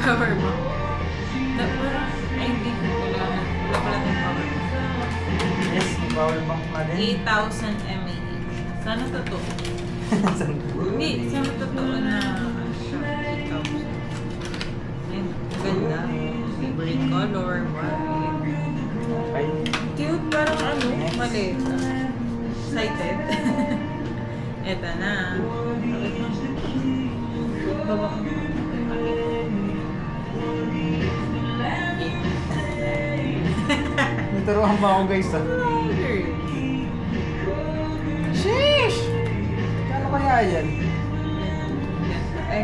Power bank. Parang, ay hindi ko wala pala tayong power bank. Yes, may power bank na din. 8,000 mAh. Sana totoo. Hindi, sana totoo na siya. 8,000. Ayun, ganda. Favorite color, white. Ay, Cute, parang ano, Next. maleta. Excited. Eto na. Baba ko. naturuhan pa ako guys ah. Sheesh! Kano kaya yan? Ay.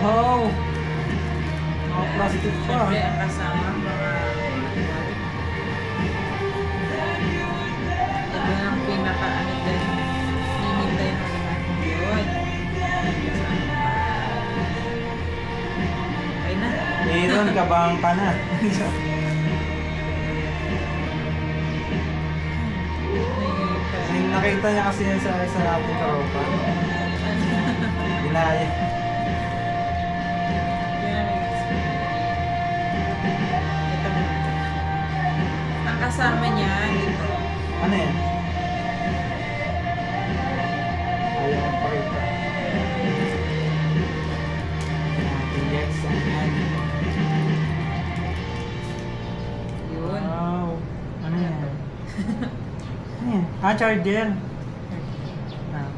Wow! Mga plastic pa. Siyempre, ang kasama, mga ito ang pinaka-ano din. Hinintay mo naman. Yun. Okay na. Aaron, kabang ka na. Kasi nakita niya kasi yan sa isa nating karopa. Ginaya. Ang kasama niya, ito. Ano yan? Ayaw ang pakita. Index. Ayan. Yun. Wow. Ano yan? Ano yan? Ah, charger. Ah.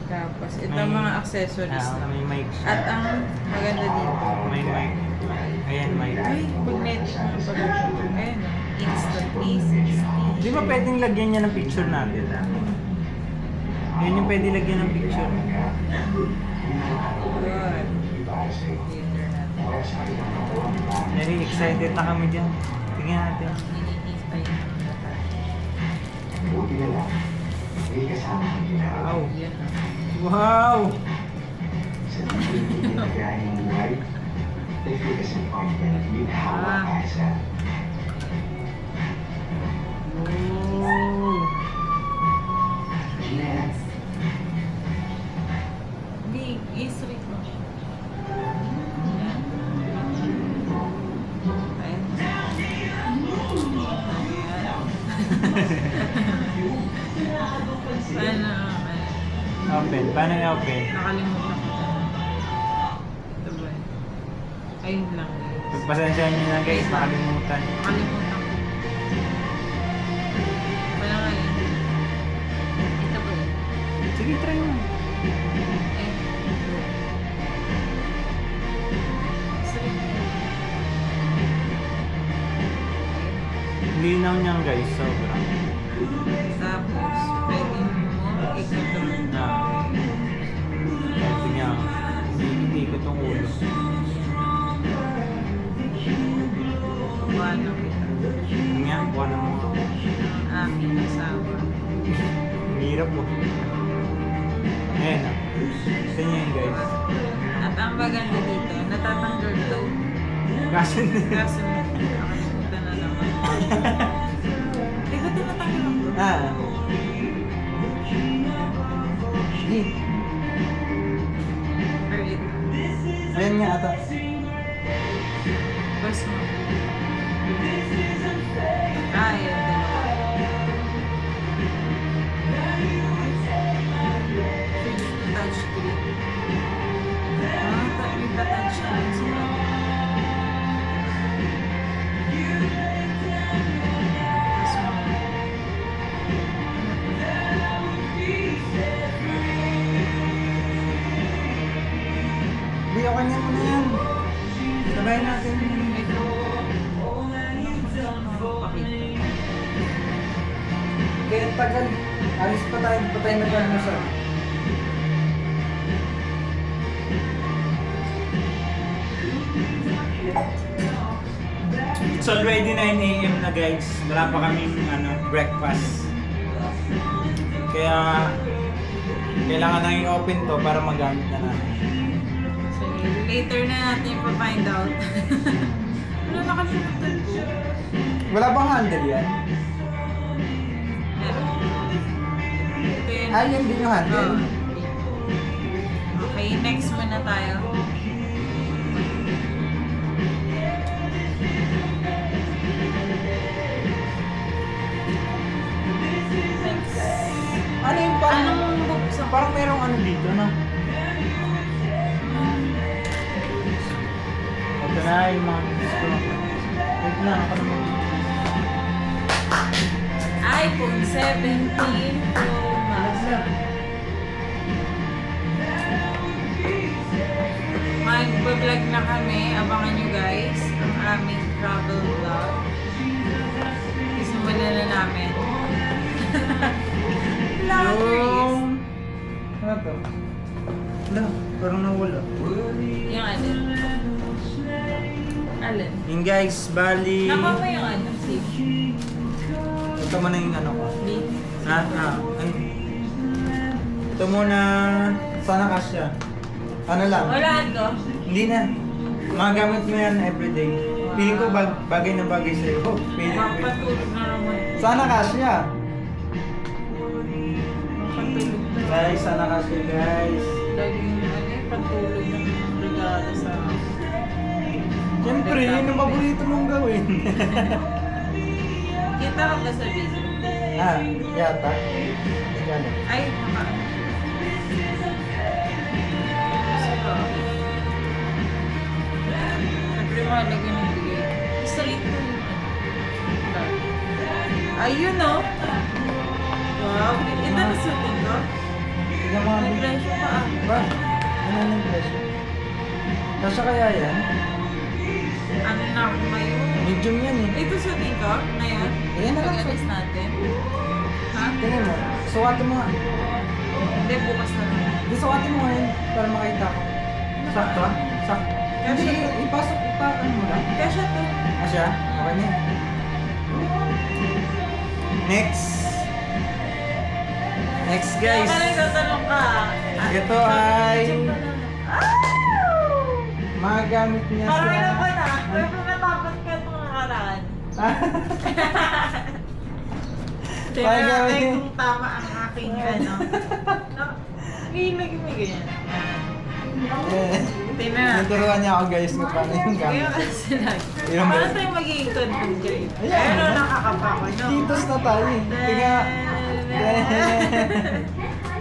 Tapos, ito May- ang mga accessories lang. May mic siya. At ang maganda dito. May mic. Ayan, mic. Ay, pag net mo pag ayun o. Instant 360. Di ba pwedeng lagyan niya ng picture natin? Yun yung pwede lagyan ng picture. Good. Later natin. Very excited na kami dyan. Tingnan natin. Hinihintay na. Wow! Yan na. Wow! Oh. Big, i-street mo. Yan. Ayan. Paano? Open. Paano i-open? Nakalimutan ko. Ito ba? Ayun lang. Pagpasensyahan niyo na guys, nakalimutan. Nakalimutan ko. Wala nga yun. Ito ba yun? Sige, try mo. Eh. Sorry. Linaw niyan guys, sobra. Tapos, pwede mo i-control. Na. Sabi niya, hindi ko itong ulo. Paano kita? Ang yan, buwan na mo. Aking asawa. Ang hirap mo. Ayan na. Gusto niyo yun guys. At ang maganda dito, natatanggal daw. Kaso Kaso, nakalimutan na naman. Hindi ko tinatanggal ako. Ah. Sige. Or ito. Ayan nga ata. First mo. Ayan, dalawa. Touch screen. May pa-touch screen sila. First mo. Hindi, okay niya mo na yan. Sabayin natin. Ito. Pakita. Kaya tagal. Alis pa tayo nag-almusal. It's already 9 AM na guys. Wala pa kaming breakfast. Kaya kailangan na i-open to para magamit na natin. So, later na natin pa-find out. Ano nakalimutan ko? Wala bang handle yan? Meron. Ito yun. Ah, yan din yung handle. Oo. Okay, next muna tayo. Next. Ano yung parang... Anong buksan? Parang merong ano dito, no? Ito na yung mga gusto. Wait lang, ako naman. iPhone 17 Pro Max. Mag-vlog na kami. Abangan nyo guys ang aming travel vlog. Isimulan na namin. Yung... Ano to? Wala, parang nawala. Yung alin? Alin? Yung guys, bali... Nakuha mo yung ano? Sige. Ito mo na yung ano ko. Di. Ito muna... Sana kasya. Ano lang? Wala ko. Hindi na. Magagamit mo yan everyday. Feeling ko bagay na bagay sa'yo. Oh, feeling ko. Mapatulog na naman. Sana kasya. Mapatulog na. Guys, sana kasya guys. Laging patulog ng regalo sa Siyempre, yun ang paborito mong gawin. Kita ka ba sa video? Yata. Gano'n. Ay, naka. Sige. Siyempre mahalaga ng bigay. Straight mo yung ano. Ayun o. Wow. Ito na sutin ko. Tignan mo May nga. presyo pa ah. Ba? Ano yung presyo? Kasya kaya yan? Ano na ako ngayon? Medium yan eh. Ito sutin ko? Ngayon? Ayan na lang, Pag-alis natin. Ha? Tingnan mo. Sukatin mo nga. Hindi, bukas na lang. Di sukatin mo ngayon para makita ko. Sakto? Sakto. Hindi, ipasok, ipakan mo lang. Kasha to. Asya? Okay na yan. Next. Next guys. Kaya nagtatanong ka. Ito ay Ah! magamit niya Parang sa... ilan ba na? Pero natapos ka itong nakaraan. Tingnan natin kung tama ang aking ano. Lagi mo ganyan. Tingnan natin. Naturuan niya ako guys kung paano yung Kaya gamit. kasi lagi. Ilang Paano beses? tayo magiging content guys? Ayan. Pero nakakapa ko, no? Titos na tayo eh. Tiga...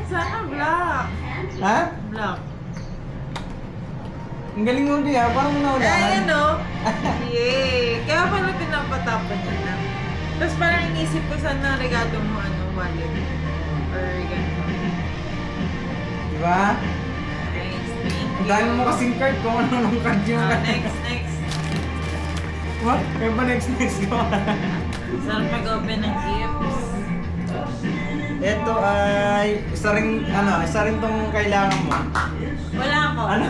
Sana black. Ha? Black. Ang galing mo Bia, parang naunahan. Ayan o. Yay! Kaya pala pinapatapon niya na. Tapos parang inisip ko sana regalo mo wallet. Or ganito. Diba? Nice. Thank Ang you. dami mo kasing card kung ano nung card yung Next. What? Kaya ba next ko? Sarap mag-open ng gifts. Ito ay isa rin tong kailangan mo. Wala ako. Ano?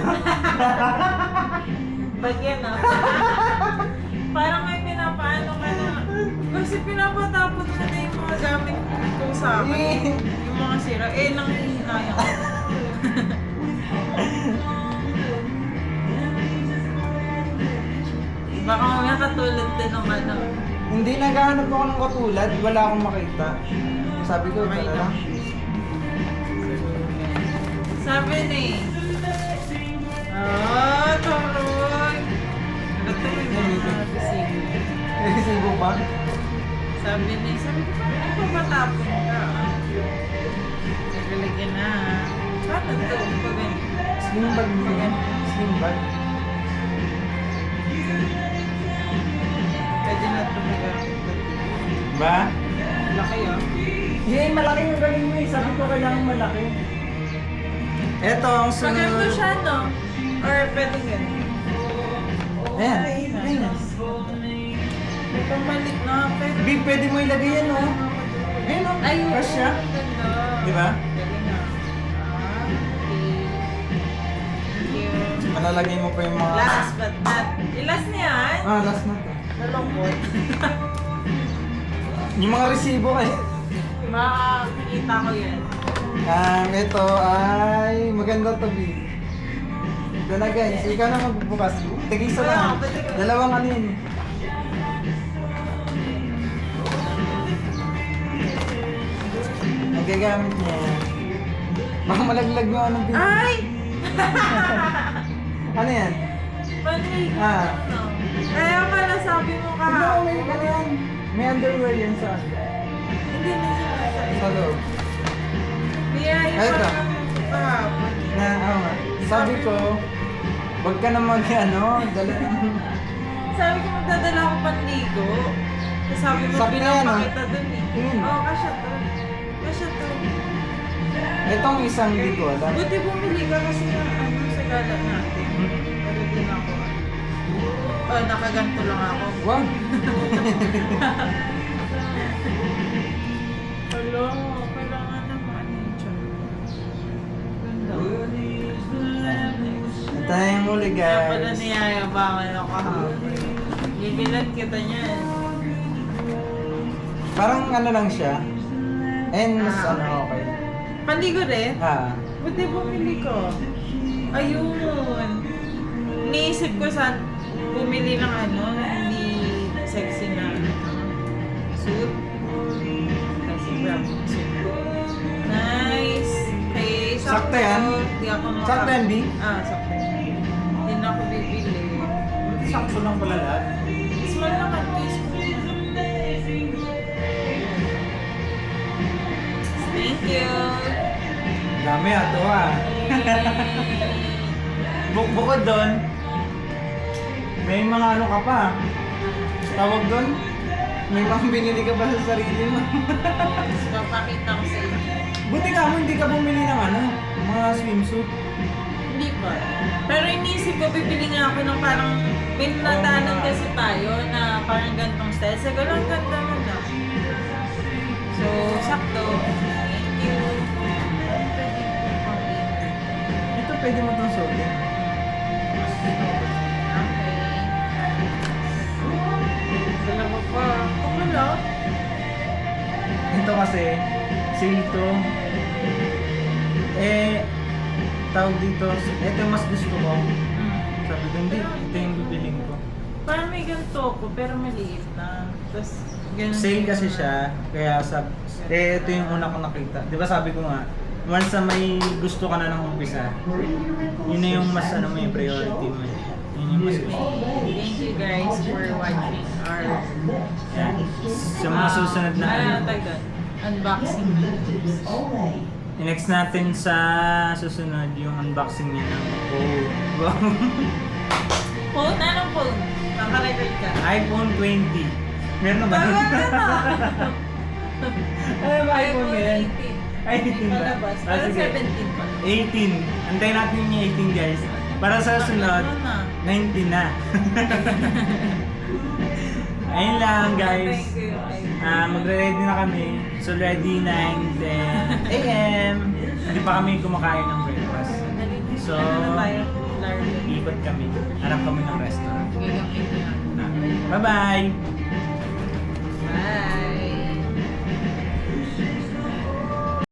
Ba't yan ah? Parang may pinapaano ka na. Kasi pinapatapon ka na yung mga gamit ko sa akin. Yung mga sira. Nanghihinayang ko. Baka mamaya katulad din ng ano. Hindi naghahanap ako ng katulad, wala akong makita. Sabi ko, Okay ito na lang. lang. Sabi ni. Turoy. Ito yung mga resibo. Resibo ba? Sabi ko, paano papatapon ka? Nagalagyan na. Paano ito? Pa ganito? Slim bag mo yan. Slim bag. Pwede na ito magamit. Ba? Laki ah. Yay, malaki yung galing mo eh. Sabi ko kailangan malaki. Eto ang Pag ganito sunod. siya, no? Or pwede ganito? Ayan. Ayan. Ito malit na. Pero... Big, pwede mo ilagay yan oh. Ayun oh. Ay, Fresh siya. ganda. Di ba? Galing ah. Okay. Thank you. Malalagay mo pa yung mga... Last but not... Last na yan? Last na to. Nalungkot. Yung mga resibo kayo. Makakita ko yan. Ito ay maganda to, B. Ito na guys, ikaw na magbubukas. Tigisa na. Dalawang ano yun. gagamit niya. Baka malaglag mo anong pinto. Ay! Ano yan? Mali. Ah. Ano? Kaya pala sabi mo Ikaw, kahapon. may ano yan? May underwear yan sa Hindi na sila sa loob. Niyaya Ay, pa ito. naman kahapon. Na, oo nga. Sabi ko, wag ka na dala ng... Sabi ko magdadala ako panligo. Kasi sabi mo Sakto yan, ah. pinapakita dun eh. Tingin. Oo, kasya to. Kasya to. Itong isang di ko alam. Buti bumili ka kasi ng ano sa gala natin. Hmm. Pero di na ako. Oh, nakaganto lang ako. Wag. Hello, kailangan naman yung tiyan. Ganda. Tayo muli Kaya pala guys. niyayabangan ako kahapon. Bibilan kita niyan. Parang ano lang siya. And mas Ah, ano okay. Panligo rin? Ah. Buti bumili ko. Ayun. Iniisip ko saan bumili ng ano, hindi sexy na suit. Kasi grab yung suit ko. Nice. Okay, Sakto yan? Di ako Sakto yan, B? Ah, sakto yan. Hindi na ako bibili. Sakto lang pala lahat. Small naman to. Thank you. Dami ato ah. Bukod doon, may mga ano ka pa. Tawag doon, may mga binili ka pa sa sarili mo. Yes, papakita ko sa inyo. Buti ka mo, hindi ka bumili ng ano, mga swimsuit. Hindi pa. Pero iniisip ko, bibili nga ako ng parang, may nataanan kasi tayo na parang gantong style. Sabi ko lang, ganda mo na. So, sakto. Thank you. Pwede ko pang i- Ito pwede mo itong suotin. Okay. Dalawa pa. Kumala. Ito kasi, sale to. Tawag dito, ito yung mas gusto ko. Sabi ko, hindi, ito yung bibiling ko. Parang may ganito ko, pero maliit na. Tapos, ganun. Sale kasi siya, kaya ito yung una ko nakita. Di ba sabi ko nga, once na may gusto ka na ng umpisa, yun na yung mas ano mo yung priority mo. Yun yung mas gusto. Thank you guys for watching our Yan. Sa mga susunod na ano tawag doon? Unboxing. next natin sa susunod yung unboxing niya ng Phone? Anong phone? Naka-record ka? iPhone 20. Meron na ba? Bago na na! Ano ba iPhone na yan? 18 ba? Palabas. Ah, Parang sige. 17 pa. 18. Antayin natin yung 18 guys. Para sa sunod, Ano na? 19 na. Ayun lang guys. Thank you. Magre-ready na kami. So ready 9, 10 a.m. Hindi pa kami kumakain ng breakfast. So, ano na tayo? Larry. ikot kami. Harap kami ng restaurant. Gagamitin natin. Bye-bye! Bye!